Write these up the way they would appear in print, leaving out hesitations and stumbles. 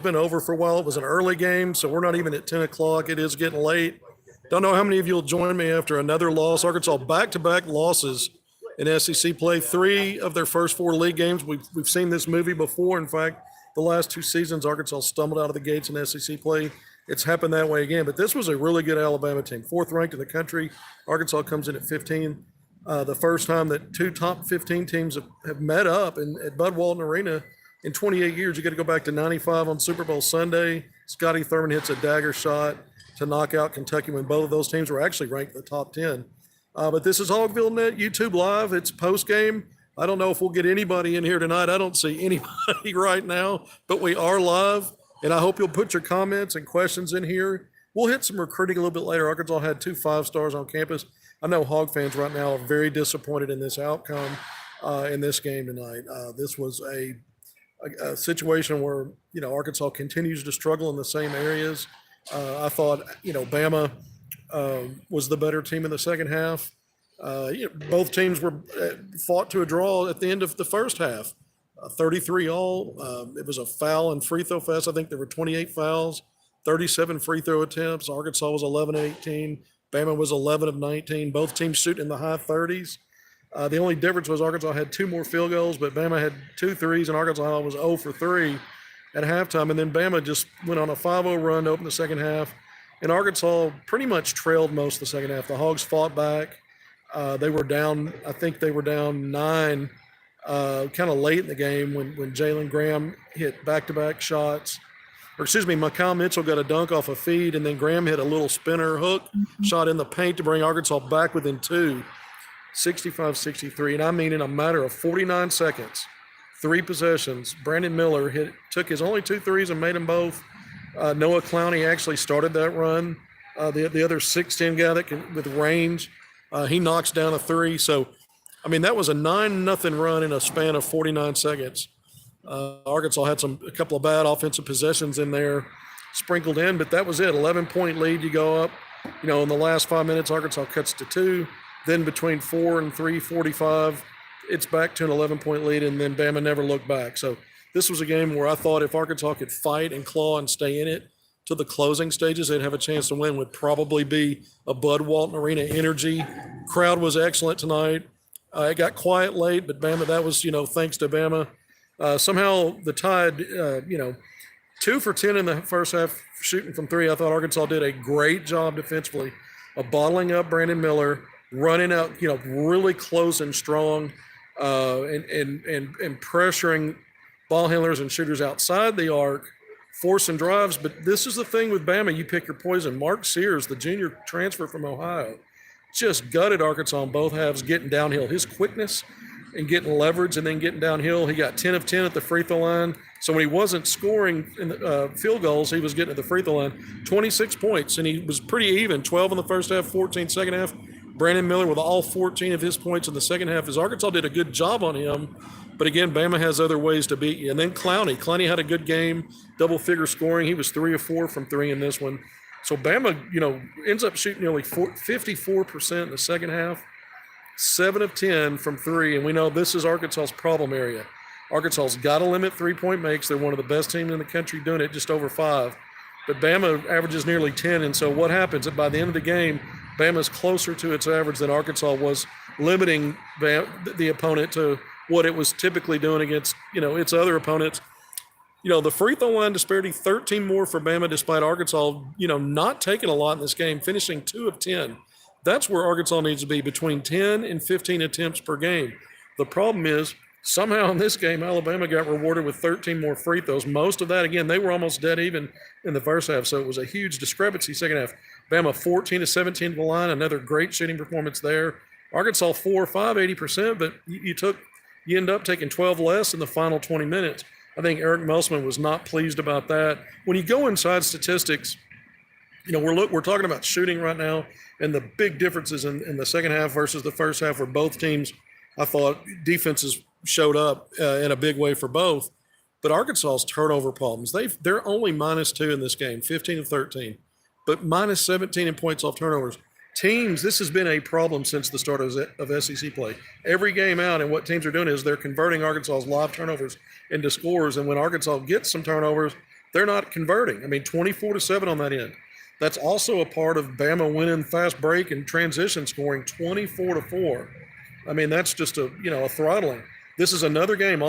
been over for a while. It was an early game, so we're not even at 10 o'clock. It is getting late. Don't know how many of you will join me after another loss. Arkansas back-to-back losses in SEC play. 3 of their first 4 league games. We've seen this movie before. In fact, the last 2 seasons, Arkansas stumbled out of the gates in SEC play. It's happened that way again. But this was a really good Alabama team. 4th ranked in the country. Arkansas comes in at 15. The first time that 2 top 15 teams have met up at Bud Walton Arena in 28 years. You got to go back to 95 on Super Bowl Sunday. Scotty Thurman hits a dagger shot to knock out Kentucky when both of those teams were actually ranked in the top 10. But this is Hogvillenet YouTube Live. It's post-game. I don't know if we'll get anybody in here tonight. I don't see anybody right now, but we are live, and I hope you'll put your comments and questions in here. We'll hit some recruiting a little bit later. Arkansas had 2 5-stars on campus. I know Hog fans right now are very disappointed in this outcome in this game tonight. This was a situation where, Arkansas continues to struggle in the same areas. I thought, Bama was the better team in the second half. Both teams were fought to a draw at the end of the first half, 33 all. It was a foul and free throw fest. I think there were 28 fouls, 37 free throw attempts. Arkansas was 11-18. Bama was 11 of 19. Both teams shooting in the high 30s. The only difference was Arkansas had 2 more field goals, but Bama had 2 threes, and Arkansas was 0 for 3 at halftime. And then Bama just went on a 5-0 run to open the second half, and Arkansas pretty much trailed most of the second half. The Hogs fought back. They were down, I think they were down 9 kind of late in the game when Jalen Graham hit back-to-back shots. Mikal Mitchell got a dunk off a feed, and then Graham hit a little spinner hook shot in the paint to bring Arkansas back within 2. 65-63, and I mean in a matter of 49 seconds, 3 possessions, Brandon Miller took his only 2 threes and made them both. Noah Clowney actually started that run. The other 6'10" guy with range, he knocks down a 3. So, that was a 9-0 run in a span of 49 seconds. Arkansas had a couple of bad offensive possessions in there sprinkled in, but that was it. 11-point lead. You go up, in the last 5 minutes, Arkansas cuts to 2. Then between 4 and 3:45, it's back to an 11-point lead, and then Bama never looked back. So this was a game where I thought if Arkansas could fight and claw and stay in it to the closing stages, they'd have a chance to win. Would probably be a Bud Walton Arena energy. Crowd was excellent tonight. It got quiet late, but Bama, that was, thanks to Bama. Somehow the Tide, 2 for 10 in the first half shooting from 3. I thought Arkansas did a great job defensively of bottling up Brandon Miller, running out, really close and strong, and pressuring ball handlers and shooters outside the arc, forcing drives. But this is the thing with Bama, you pick your poison. Mark Sears, the junior transfer from Ohio, just gutted Arkansas on both halves, getting downhill. His quickness and getting leverage and then getting downhill. He got 10 of 10 at the free throw line. So when he wasn't scoring in the field goals, he was getting at the free throw line. 26 points, and he was pretty even. 12 in the first half, 14 second half. Brandon Miller with all 14 of his points in the second half. As Arkansas did a good job on him, but again, Bama has other ways to beat you. And then Clowney had a good game, double-figure scoring. He was 3 of 4 from 3 in this one. So Bama, ends up shooting nearly 54% in the second half, 7 of 10 from 3, and we know this is Arkansas's problem area. Arkansas's got to limit three-point makes. They're one of the best teams in the country doing it, just over 5. But Bama averages nearly 10, and so what happens? By the end of the game, Bama's closer to its average than Arkansas was, limiting the opponent to what it was typically doing against, its other opponents. The free throw line disparity, 13 more for Bama, despite Arkansas, not taking a lot in this game, finishing 2 of 10. That's where Arkansas needs to be, between 10 and 15 attempts per game. The problem is, somehow in this game, Alabama got rewarded with 13 more free throws. Most of that, again, they were almost dead even in the first half, so it was a huge discrepancy second half. Bama 14 to 17 to the line, another great shooting performance there. Arkansas 4 or 5, 80%, but you end up taking 12 less in the final 20 minutes. I think Eric Musselman was not pleased about that. When you go inside statistics, we're talking about shooting right now, and the big differences in the second half versus the first half, where both teams, I thought, defenses showed up in a big way for both. But Arkansas's turnover problems, they're only -2 in this game, 15 of 13, but -17 in points off turnovers. Teams, this has been a problem since the start of SEC play. Every game out, and what teams are doing is they're converting Arkansas's live turnovers into scores. And when Arkansas gets some turnovers, they're not converting. I mean, 24-7 on that end. That's also a part of Bama winning fast break and transition scoring 24-4. I mean, that's just a throttling. This is another game.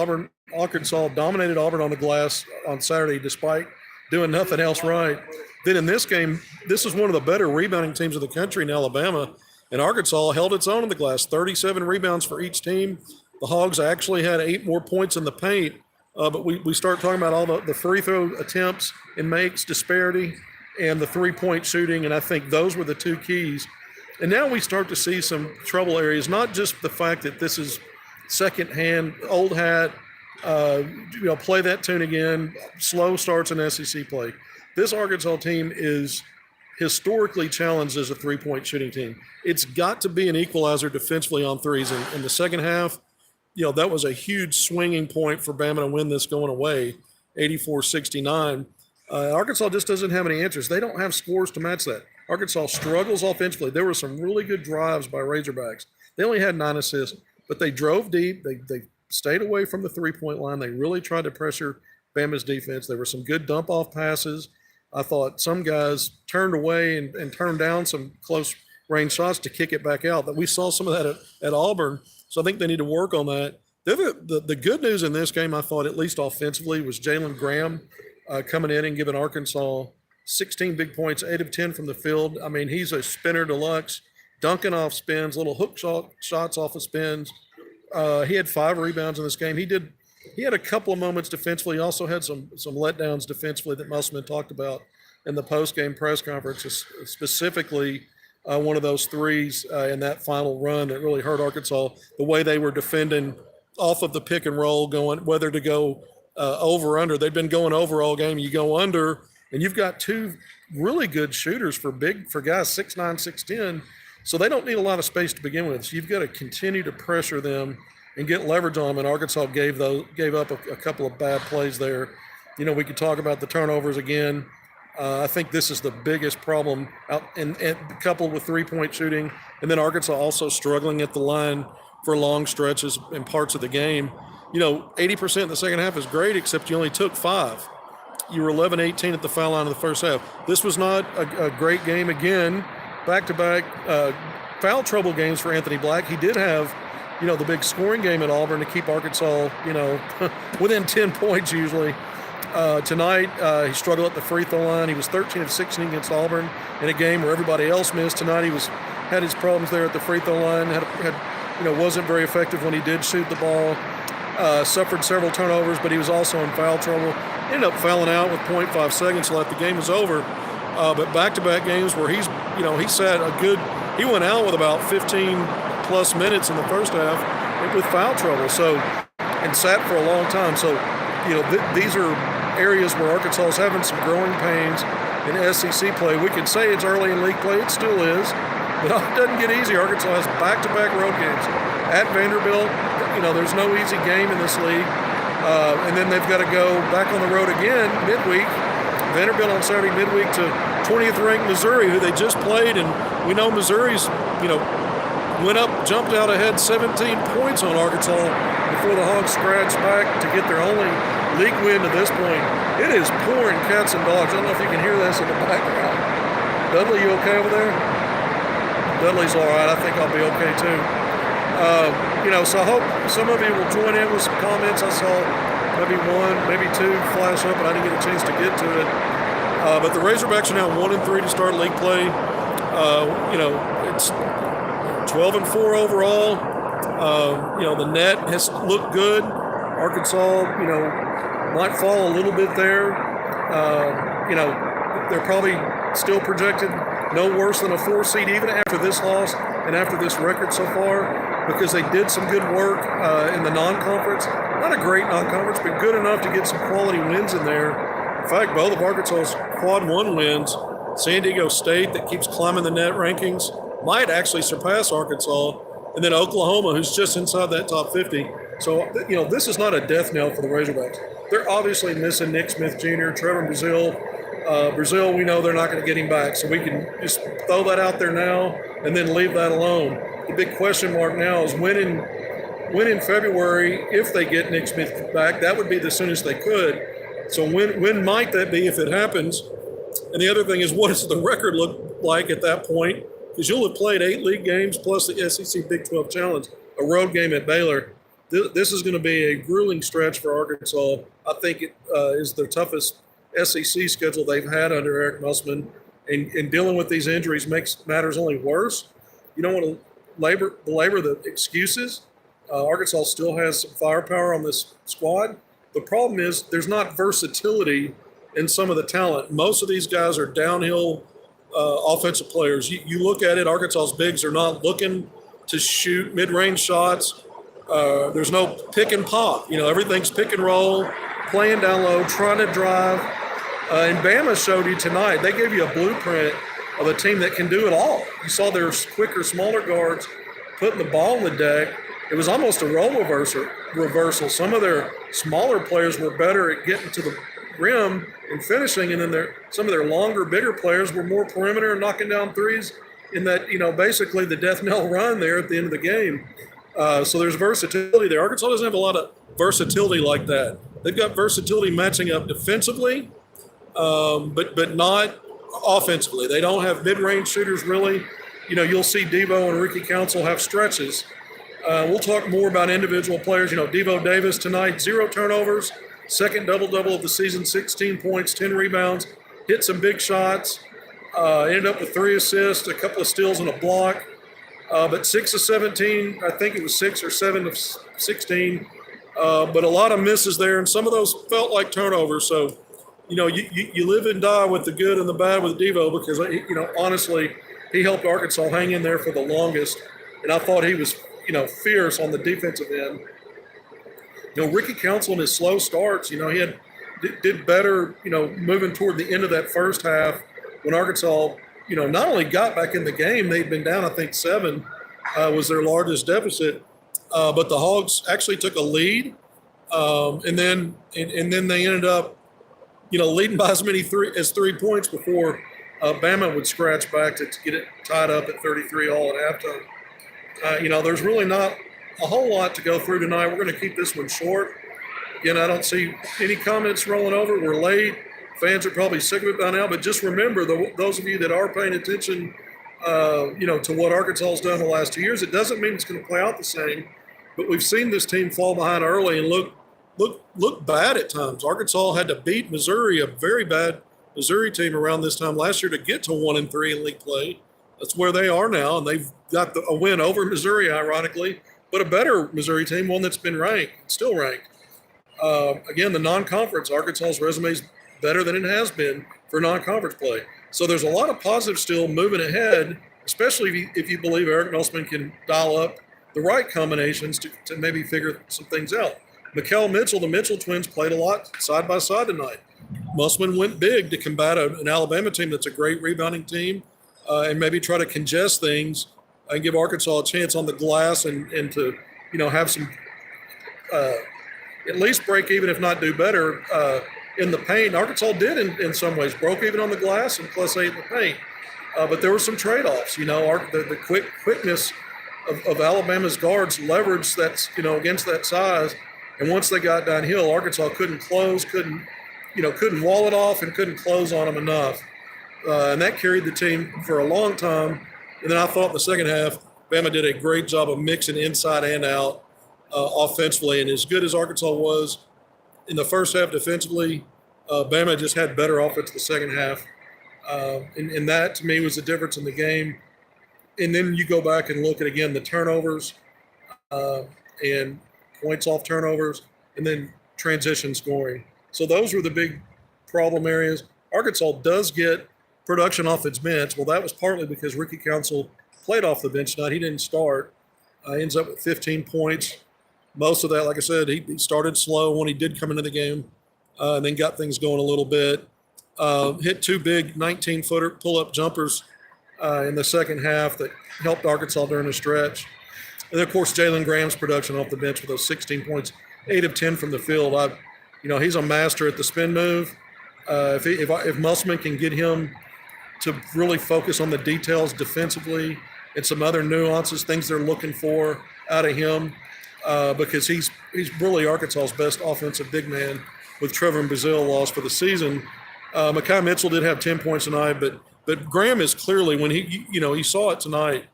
Arkansas dominated Auburn on the glass on Saturday despite doing nothing else right. Then in this game, this is one of the better rebounding teams in the country in Alabama, and Arkansas held its own in the glass, 37 rebounds for each team. The Hogs actually had 8 more points in the paint, but we start talking about all the free throw attempts and makes, disparity, and the three-point shooting, and I think those were the two keys. And now we start to see some trouble areas, not just the fact that this is secondhand, old hat, play that tune again, slow starts in SEC play. This Arkansas team is historically challenged as a three-point shooting team. It's got to be an equalizer defensively on threes. In the second half, that was a huge swinging point for Bama to win this going away, 84-69. Arkansas just doesn't have any answers. They don't have scores to match that. Arkansas struggles offensively. There were some really good drives by Razorbacks. They only had 9 assists, but they drove deep. They stayed away from the three-point line. They really tried to pressure Bama's defense. There were some good dump-off passes. I thought some guys turned away and turned down some close-range shots to kick it back out. But we saw some of that at Auburn, so I think they need to work on that. The good news in this game, I thought, at least offensively, was Jalen Graham coming in and giving Arkansas 16 big points, 8 of 10 from the field. I mean, he's a spinner deluxe, dunking off spins, little hook shots off of spins. He had 5 rebounds in this game. He had a couple of moments defensively. He also had some letdowns defensively that Musselman talked about in the post-game press conference, specifically one of those threes in that final run that really hurt Arkansas, the way they were defending off of the pick and roll, going whether to go over or under. They've been going over all game. You go under, and you've got 2 really good shooters for guys 6'9", 6'10", so they don't need a lot of space to begin with. So you've got to continue to pressure them and get leverage on them, and Arkansas gave up a couple of bad plays there. We could talk about the turnovers again. I think this is the biggest problem, and coupled with three-point shooting, and then Arkansas also struggling at the line for long stretches in parts of the game. 80% in the second half is great, except you only took 5. You were 11-18 at the foul line in the first half. This was not a great game. Again, back-to-back foul trouble games for Anthony Black. He did have, the big scoring game at Auburn to keep Arkansas, within 10 points usually. Tonight, he struggled at the free throw line. He was 13 of 16 against Auburn in a game where everybody else missed. Tonight, he had his problems there at the free throw line. Wasn't very effective when he did shoot the ball. Suffered several turnovers, but he was also in foul trouble. Ended up fouling out with 0.5 seconds left. The game was over. But back-to-back games where he went out with about 15-plus minutes in the first half with foul trouble. And sat for a long time. So, these are areas where Arkansas is having some growing pains in SEC play. We can say it's early in league play. It still is. But it doesn't get easy. Arkansas has back-to-back road games. At Vanderbilt, there's no easy game in this league. And then they've got to go back on the road again midweek. Vanderbilt on Saturday midweek to 20th-ranked Missouri, who they just played. And we know Missouri's, jumped out ahead 17 points on Arkansas before the Hogs scratched back to get their only league win to this point. It is pouring cats and dogs. I don't know if you can hear this in the background. Dudley, you okay over there? Dudley's all right. I think I'll be okay too. So I hope some of you will join in with some comments. I saw maybe 1, maybe 2 flash up, but I didn't get a chance to get to it. But the Razorbacks are now 1-3 to start league play. It's 12-4 overall. The net has looked good. Arkansas, might fall a little bit there. They're probably still projected no worse than a 4 seed even after this loss and after this record so far, because they did some good work in the non-conference. Not a great non-conference, but good enough to get some quality wins in there. In fact, both of Arkansas's quad 1 wins, San Diego State, that keeps climbing the net rankings, might actually surpass Arkansas, and then Oklahoma, who's just inside that top 50. So, this is not a death knell for the Razorbacks. They're obviously missing Nick Smith Jr., Trevor Brazile. Brazile, we know they're not going to get him back, so we can just throw that out there now and then leave that alone. The big question mark now is when in February, if they get Nick Smith back, that would be the soonest they could. So when might that be if it happens? And the other thing is, what does the record look like at that point? Because you'll have played 8 league games plus the SEC Big 12 Challenge, a road game at Baylor. This is going to be a grueling stretch for Arkansas. I think it is the toughest SEC schedule they've had under Eric Musselman. And dealing with these injuries makes matters only worse. You don't want to belabor the excuses. Arkansas still has some firepower on this squad. The problem is there's not versatility in some of the talent. Most of these guys are downhill offensive players. You look at it, Arkansas's bigs are not looking to shoot mid-range shots. There's no pick and pop. Everything's pick and roll, playing down low, trying to drive. And Bama showed you tonight, they gave you a blueprint of a team that can do it all. You saw their quicker, smaller guards putting the ball on the deck. It was almost a role reversal. Some of their smaller players were better at getting to the rim and finishing, and then some of their longer, bigger players were more perimeter and knocking down threes in that, basically the death knell run there at the end of the game. So there's versatility there. Arkansas doesn't have a lot of versatility like that. They've got versatility matching up defensively, but not offensively. They don't have mid-range shooters really. You'll see Devo and Ricky Council have stretches. We'll talk more about individual players. Devo Davis tonight, 0 turnovers, second double-double of the season, 16 points, 10 rebounds, hit some big shots, ended up with 3 assists, a couple of steals and a block. But 6 of 17, I think it was 6 or 7 of 16. But a lot of misses there, and some of those felt like turnovers. So, you live and die with the good and the bad with Devo because, honestly, he helped Arkansas hang in there for the longest. And I thought he was, fierce on the defensive end. Ricky Council in his slow starts, he did better, moving toward the end of that first half when Arkansas, not only got back in the game, they'd been down, I think 7 was their largest deficit, but the Hogs actually took a lead, and then they ended up, leading by as many 3 points before Bama would scratch back to get it tied up at 33 all at halftime. There's really not a whole lot to go through tonight. We're going to keep this one short. Again, I don't see any comments rolling over. We're late. Fans are probably sick of it by now, but just remember, those of you that are paying attention, to what Arkansas has done the last 2 years, it doesn't mean it's going to play out the same, but we've seen this team fall behind early and look bad at times. Arkansas had to beat Missouri, a very bad Missouri team around this time last year, to get to 1-3 in league play. That's where they are now, and they've got a win over Missouri, ironically, but a better Missouri team, one that's been still ranked. Again, the non-conference, Arkansas's resume is better than it has been for non-conference play. So there's a lot of positives still moving ahead, especially if you believe Eric Musselman can dial up the right combinations to maybe figure some things out. Mikal Mitchell, the Mitchell twins, played a lot side by side tonight. Musselman went big to combat an Alabama team that's a great rebounding team, and maybe try to congest things and give Arkansas a chance on the glass and to, have some at least break even, if not do better, in the paint. Arkansas did in some ways, broke even on the glass and +8 in the paint. But there were some trade-offs. The quickness of Alabama's guards leveraged that, against that size. And once they got downhill, Arkansas couldn't wall it off and couldn't close on them enough. And that carried the team for a long time. And then I thought in the second half, Bama did a great job of mixing inside and out offensively. And as good as Arkansas was in the first half defensively, Bama just had better offense in the second half. And that, to me, was the difference in the game. And then you go back and look at, again, the turnovers and points off turnovers, and then transition scoring. So those were the big problem areas. Arkansas does get production off its bench. Well, that was partly because Ricky Council played off the bench tonight. He didn't start. Ends up with 15 points. Most of that, like I said, he started slow when he did come into the game, and then got things going a little bit. Hit 2 big 19-footer pull-up jumpers in the second half that helped Arkansas during the stretch. And then, of course, Jalen Graham's production off the bench with those 16 points, 8 of 10 from the field. He's a master at the spin move. If Musselman can get him to really focus on the details defensively and some other nuances, things they're looking for out of him, because he's really Arkansas's best offensive big man. with Trevor and Brazil lost for the season. Mekhi Mitchell did have 10 points tonight, but Graham is clearly, when he saw it tonight,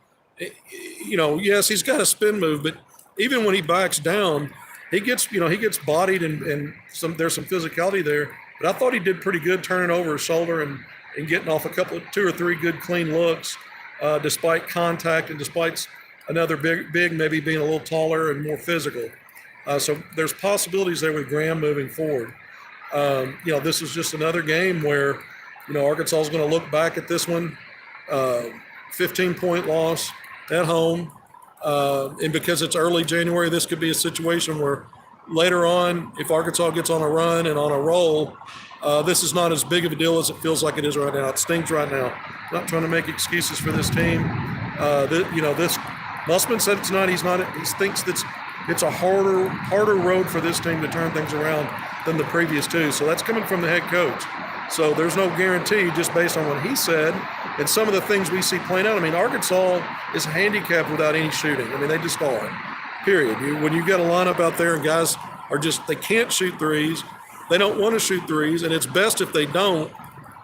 yes, he's got a spin move, but even when he backs down, he gets bodied and there's some physicality there. But I thought he did pretty good turning over his shoulder and getting off two or three good clean looks, despite contact and despite another big maybe being a little taller and more physical. So there's possibilities there with Graham moving forward. This is just another game where, Arkansas is going to look back at this one, 15-point loss at home. And because it's early January, this could be a situation where later on, if Arkansas gets on a run and on a roll, this is not as big of a deal as it feels like it is right now. It stings right now. Not trying to make excuses for this team. This Musman said tonight he thinks that it's a harder road for this team to turn things around than the previous two. So that's coming from the head coach. So there's no guarantee just based on what he said and some of the things we see playing out. I mean, Arkansas is handicapped without any shooting. I mean, they just are, period. When you get a lineup out there and guys they can't shoot threes, they don't want to shoot threes, and it's best if they don't.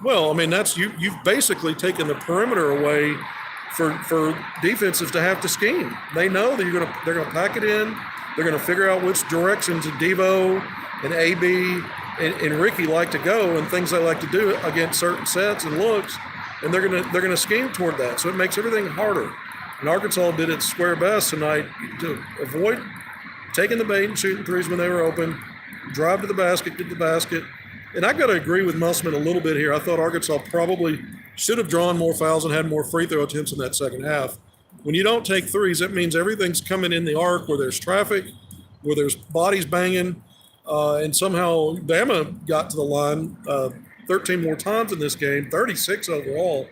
Well, I mean, you've basically taken the perimeter away for defenses to have to scheme. They know that they're gonna pack it in. They're gonna figure out which directions Devo and AB and Ricky like to go and things they like to do against certain sets and looks, and they're gonna scheme toward that. So it makes everything harder. And Arkansas did its square best tonight to avoid taking the bait and shooting threes when they were open, drive to the basket, get the basket. And I got to agree with Musman a little bit here. I thought Arkansas probably should have drawn more fouls and had more free throw attempts in that second half. When you don't take threes, that means everything's coming in the arc where there's traffic, where there's bodies banging, and somehow Bama got to the line 13 more times in this game, 36 overall.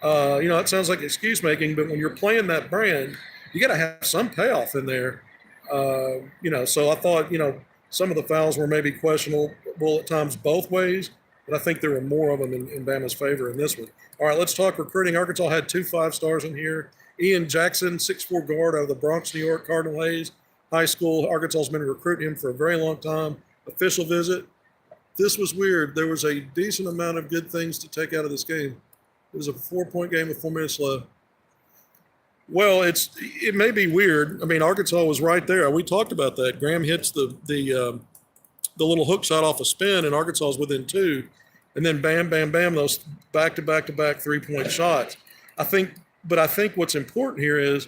It sounds like excuse making, but when you're playing that brand, you got to have some payoff in there. So I thought, some of the fouls were maybe questionable at times both ways, but I think there were more of them in Bama's favor in this one. All right, let's talk recruiting. Arkansas had 2 5-stars in here. Ian Jackson, 6'4" guard out of the Bronx, New York, Cardinal Hayes High School. Arkansas has been recruiting him for a very long time. Official visit. This was weird. There was a decent amount of good things to take out of this game. It was a 4-point game with 4 minutes left. Well, it may be weird. I mean, Arkansas was right there. We talked about that. Graham hits the little hook shot off a spin, and Arkansas is within 2. And then bam, bam, bam, those back-to-back-to-back 3-point shots. I think what's important here is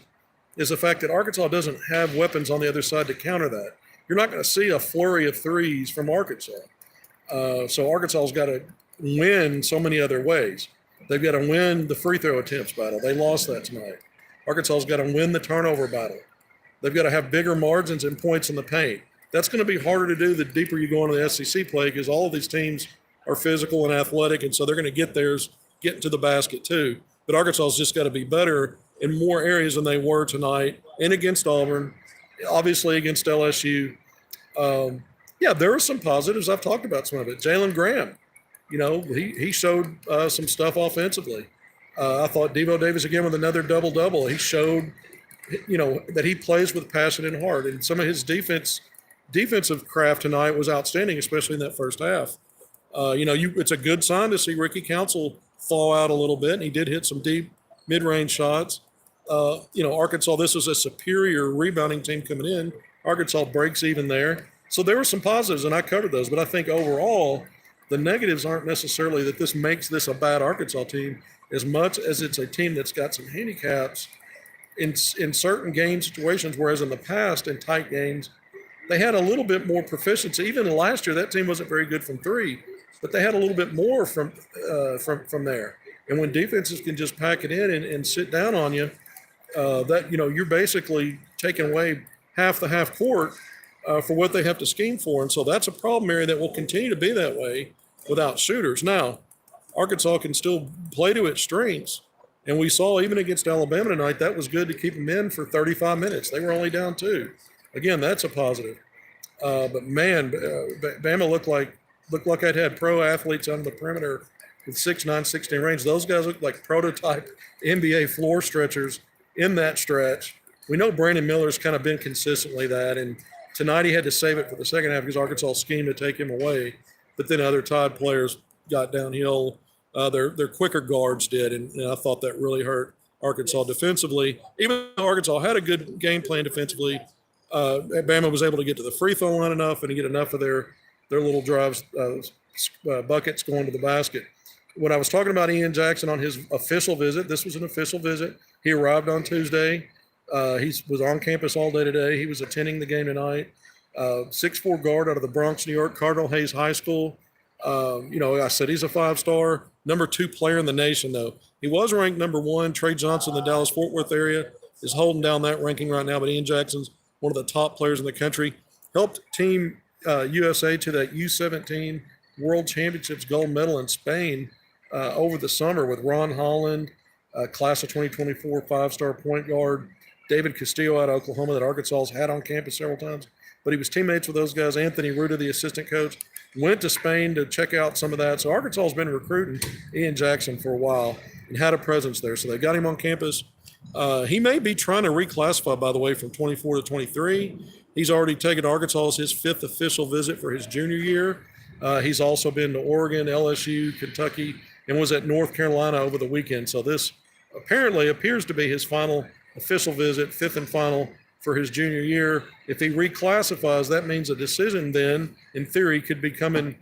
the fact that Arkansas doesn't have weapons on the other side to counter that. You're not going to see a flurry of threes from Arkansas. So Arkansas's got to win so many other ways. They've got to win the free throw attempts battle. They lost that tonight. Arkansas's got to win the turnover battle. They've got to have bigger margins and points in the paint. That's going to be harder to do the deeper you go into the SEC play because all of these teams are physical and athletic, and so they're going to get theirs, get to the basket too. But Arkansas's just got to be better in more areas than they were tonight and against Auburn, obviously against LSU. There are some positives. I've talked about some of it. Jalen Graham, he showed some stuff offensively. I thought Devo Davis again with another double-double. He showed, that he plays with passion and heart. And some of his defensive craft tonight was outstanding, especially in that first half. It's a good sign to see Ricky Council thaw out a little bit, and he did hit some deep mid-range shots. Arkansas, this was a superior rebounding team coming in. Arkansas breaks even there. So there were some positives, and I covered those. But I think overall, the negatives aren't necessarily that this makes this a bad Arkansas team as much as it's a team that's got some handicaps in certain game situations, whereas in the past, in tight games, they had a little bit more proficiency. Even last year, that team wasn't very good from 3, but they had a little bit more from there. And when defenses can just pack it in and sit down on you, you're basically taking away half the half court for what they have to scheme for. And so that's a problem area that will continue to be that way without shooters. Now, Arkansas can still play to its strengths. And we saw even against Alabama tonight, that was good to keep them in for 35 minutes. They were only down 2. Again, that's a positive. But man, Bama looked like I'd had pro athletes on the perimeter with 6'9", 16 range. Those guys look like prototype NBA floor stretchers in that stretch. We know Brandon Miller's kind of been consistently that, and Tonight he had to save it for the second half because Arkansas schemed to take him away. But then other Tide players got downhill. Their quicker guards did, and I thought that really hurt Arkansas defensively. Even though Arkansas had a good game plan defensively, Bama was able to get to the free throw line enough and to get enough of their little drives, buckets going to the basket. When I was talking about Ian Jackson on his official visit, this was an official visit. He arrived on Tuesday. He was on campus all day today. He was attending the game tonight. 6'4" guard out of the Bronx, New York, Cardinal Hayes High School. I said he's a 5-star, number 2 player in the nation, though. He was ranked number 1. Trey Johnson, the Dallas-Fort Worth area, is holding down that ranking right now, but Ian Jackson's one of the top players in the country. Helped Team USA to that U17 World Championships gold medal in Spain over the summer with Ron Holland, class of 2024 5-star point guard, David Castillo out of Oklahoma that Arkansas's had on campus several times. But he was teammates with those guys. Anthony Ruta, the assistant coach, went to Spain to check out some of that. So Arkansas has been recruiting Ian Jackson for a while and had a presence there. So they got him on campus. He may be trying to reclassify, by the way, from 24 to 23. He's already taken Arkansas as his 5th official visit for his junior year. He's also been to Oregon, LSU, Kentucky, and was at North Carolina over the weekend. So this apparently appears to be his final official visit, 5th and final for his junior year. If he reclassifies, that means a decision then, in theory, could be coming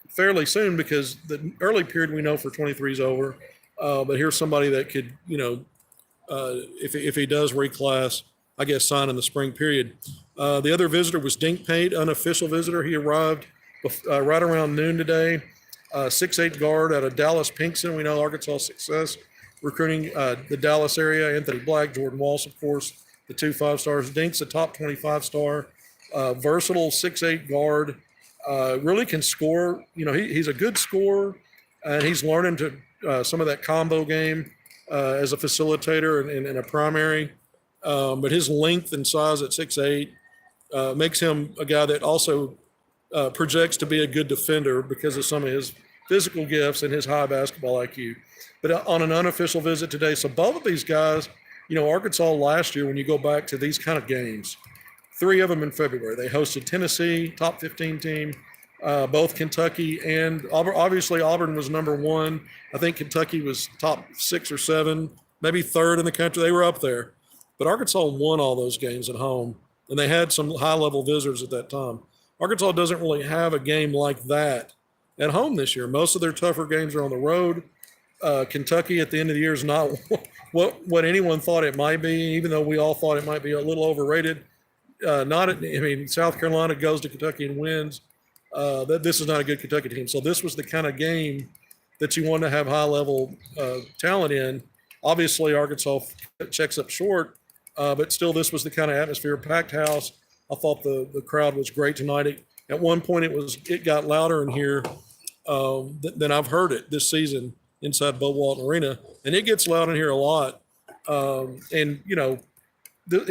fairly soon because the early period we know for 23 is over. But here's somebody that could, if he does reclass, I guess sign in the spring period. The other visitor was Dink Pate, unofficial visitor. He arrived right around noon today. 6'8" guard out of Dallas Pinkston. We know Arkansas success recruiting the Dallas area. Anthony Black, Jordan Walsh, of course, the 2 5-stars. Dink's a top 25 star, versatile 6'8" guard. Really can score. He's a good scorer, and he's learning to some of that combo game as a facilitator and a primary. But his length and size at 6'8" makes him a guy that also projects to be a good defender because of some of his physical gifts and his high basketball IQ. But on an unofficial visit today, so both of these guys, Arkansas last year, when you go back to these kind of games, 3 of them in February, they hosted Tennessee, top 15 team, both Kentucky and Auburn. Obviously, Auburn was number 1. I think Kentucky was top 6 or 7, maybe 3rd in the country. They were up there. But Arkansas won all those games at home, and they had some high-level visitors at that time. Arkansas doesn't really have a game like that at home this year. Most of their tougher games are on the road. Kentucky at the end of the year is not what anyone thought it might be, even though we all thought it might be a little overrated. South Carolina goes to Kentucky and wins. This is not a good Kentucky team. So this was the kind of game that you want to have high-level talent in. Obviously, Arkansas checks up short, but still this was the kind of atmosphere, packed house. I thought the crowd was great tonight. At one point, it got louder in here than I've heard it this season inside Bud Walton Arena, and it gets loud in here a lot. It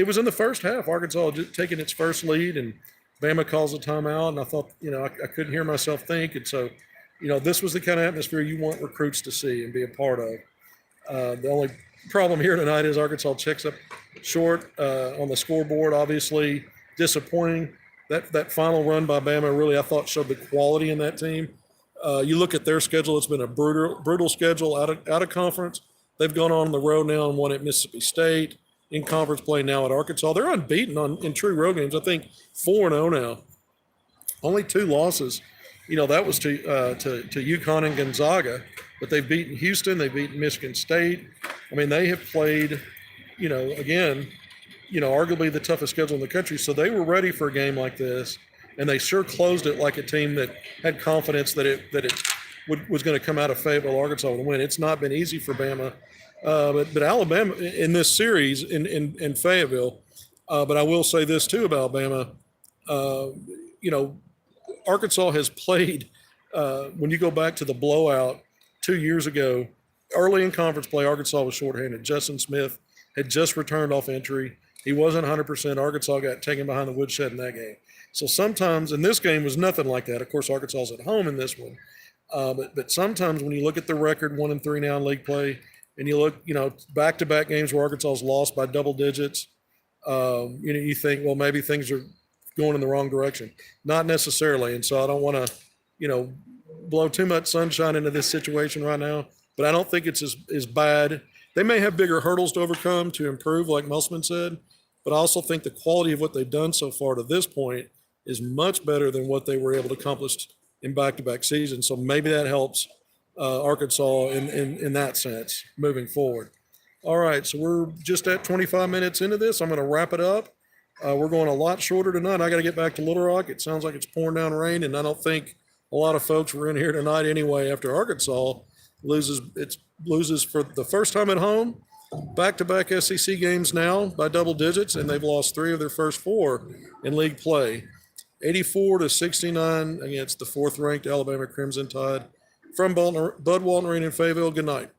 was in the first half. Arkansas just taking its first lead, and Bama calls a timeout, and I thought, I couldn't hear myself think. And so, this was the kind of atmosphere you want recruits to see and be a part of. The only problem here tonight is Arkansas checks up short on the scoreboard. Obviously, disappointing. That final run by Bama really, I thought, showed the quality in that team. You look at their schedule; it's been a brutal schedule out of conference. They've gone on the road now and won at Mississippi State, in conference play now at Arkansas. They're unbeaten in true road games. I think 4-0 now. Only 2 losses. That was to UConn and Gonzaga, but they've beaten Houston. They've beaten Michigan State. They have played, again, arguably the toughest schedule in the country. So they were ready for a game like this, and they sure closed it like a team that had confidence that it was going to come out of Fayetteville, Arkansas with a win. It's not been easy for Bama, but Alabama in this series in Fayetteville. But I will say this too about Bama. Arkansas has played. When you go back to the blowout 2 years ago, early in conference play, Arkansas was shorthanded. Justin Smith had just returned off injury. He wasn't 100%. Arkansas got taken behind the woodshed in that game. So sometimes, and this game was nothing like that. Of course, Arkansas's at home in this one. But sometimes when you look at the record, 1-3 now in league play, and you look, back-to-back games where Arkansas's lost by double digits, you think, well, maybe things are going in the wrong direction. Not necessarily. And so I don't want to, blow too much sunshine into this situation right now, but I don't think it's as bad. They may have bigger hurdles to overcome to improve, like Musselman said, but I also think the quality of what they've done so far to this point is much better than what they were able to accomplish in back-to-back seasons. So maybe that helps Arkansas in that sense moving forward. All right, so we're just at 25 minutes into this. I'm going to wrap it up. We're going a lot shorter tonight. I got to get back to Little Rock. It sounds like it's pouring down rain, and I don't think a lot of folks were in here tonight anyway after Arkansas loses for the first time at home, back-to-back SEC games now by double digits, and they've lost 3 of their first 4 in league play. 84-69 against the 4th-ranked Alabama Crimson Tide. From Bud Walton Arena in Fayetteville, good night.